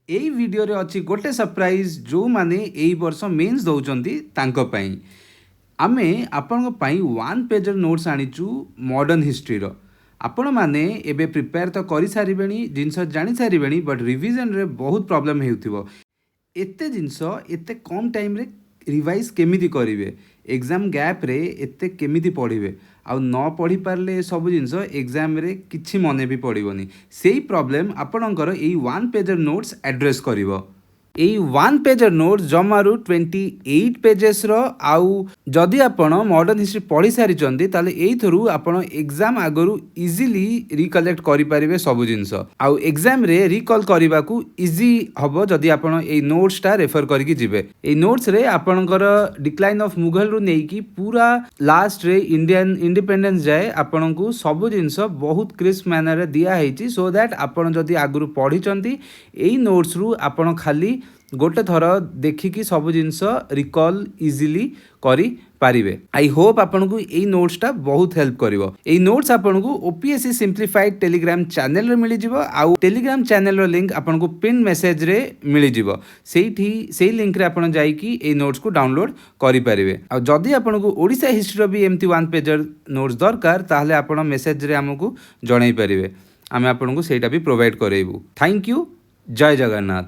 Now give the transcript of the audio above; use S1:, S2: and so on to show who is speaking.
S1: এই ভিডিଓରେ ଅଛି ଗୋଟେ ସରପ୍ରାଇଜ୍ ଯେଉଁମାନେ ଏଇ ବର୍ଷ ମେନ୍ସ ଦେଉଛନ୍ତି ତାଙ୍କ ପାଇଁ। ଆମେ ଆପଣଙ୍କ ପାଇଁ ୱାନ୍ ପେଜର ନୋଟ୍ସ ଆଣିଛୁ ମଡ଼ର୍ଣ୍ଣ ହିଷ୍ଟ୍ରିର। ଆପଣମାନେ ଏବେ ପ୍ରିପେୟାର ତ କରିସାରିବେଣି, ଜିନିଷ ଜାଣିସାରିବେଣି, ବଟ୍ ରିଭିଜନରେ ବହୁତ ପ୍ରୋବ୍ଲେମ୍ ହେଉଥିବ। ଏତେ ଜିନିଷ ଏତେ କମ୍ ଟାଇମ୍ରେ ରିଭାଇଜ୍ କେମିତି କରିବେ, ଏକ୍ଜାମ୍ ଗ୍ୟାପ୍ରେ ଏତେ କେମିତି ପଢ଼ିବେ, ଆଉ ନ ପଢ଼ିପାରିଲେ ଏସବୁ ଜିନିଷ ଏକ୍ଜାମ୍ରେ କିଛି ମନେ ବି ପଡ଼ିବନି। ସେଇ ପ୍ରୋବ୍ଲେମ୍ ଆପଣଙ୍କର ଏଇ ୱାନ୍ ପେଜର ନୋଟ୍ସ ଆଡ୍ରେସ୍ କରିବ। এই ୱାନ୍ ପେଜର ନୋଟ୍ସ ଜମାରୁ 28 ପେଜେସ୍ର। ଆଉ ଯଦି ଆପଣ ମଡ଼ର୍ଣ୍ଣ ହିଷ୍ଟ୍ରି ପଢ଼ି ସାରିଛନ୍ତି ତାହେଲେ ଏଇଥିରୁ ଆପଣ ଏକ୍ଜାମ୍ ଆଗରୁ ଇଜିଲି ରିକଲେକ୍ଟ କରିପାରିବେ ସବୁ ଜିନିଷ, ଆଉ ଏକ୍ଜାମ୍ରେ ରିକଲ୍ କରିବାକୁ ଇଜି ହେବ ଯଦି ଆପଣ ଏଇ ନୋଟ୍ସଟା ରେଫର କରିକି ଯିବେ। ଏଇ ନୋଟ୍ସରେ ଆପଣଙ୍କର ଡିକ୍ଲାଇନ୍ ଅଫ୍ ମୁଘଲରୁ ନେଇକି ପୁରା ଲାଷ୍ଟରେ ଇଣ୍ଡିଆନ୍ ଇଣ୍ଡିପେଣ୍ଡେନ୍ସ ଯାଏ ଆପଣଙ୍କୁ ସବୁ ଜିନିଷ ବହୁତ କ୍ରିସ୍ପ ମ୍ୟାନରରେ ଦିଆହେଇଛି, ସୋ ଦ୍ୟାଟ୍ ଆପଣ ଯଦି ଆଗରୁ ପଢ଼ିଛନ୍ତି ଏଇ ନୋଟ୍ସରୁ ଆପଣ ଖାଲି ଗୋଟେ ଥର ଦେଖିକି ସବୁ ଜିନିଷ ରିକଲ୍ ଇଜିଲି କରିପାରିବେ। ଆଇ ହୋପ୍ ଆପଣଙ୍କୁ ଏଇ ନୋଟ୍ସଟା ବହୁତ ହେଲ୍ପ କରିବ। ଏଇ ନୋଟ୍ସ ଆପଣଙ୍କୁ OPSC ସିମ୍ପ୍ଲିଫାଇଡ୍ ଟେଲିଗ୍ରାମ ଚ୍ୟାନେଲରେ ମିଳିଯିବ, ଆଉ ଟେଲିଗ୍ରାମ ଚ୍ୟାନେଲର ଲିଙ୍କ ଆପଣଙ୍କୁ ପିନ୍ ମେସେଜରେ ମିଳିଯିବ। ସେଇ ଲିଙ୍କରେ ଆପଣ ଯାଇକି ଏଇ ନୋଟ୍ସକୁ ଡାଉନଲୋଡ଼ କରିପାରିବେ। ଆଉ ଯଦି ଆପଣଙ୍କୁ ଓଡ଼ିଶା ହିଷ୍ଟ୍ରିର ବି ଏମିତି ୱାନ୍ ପେଜର ନୋଟ୍ସ ଦରକାର ତାହେଲେ ଆପଣ ମେସେଜରେ ଆମକୁ ଜଣାଇ ପାରିବେ, ଆମେ ଆପଣଙ୍କୁ ସେଇଟା ବି ପ୍ରୋଭାଇଡ଼ କରେଇବୁ। Thank you. ଜୟ ଜଗନ୍ନାଥ।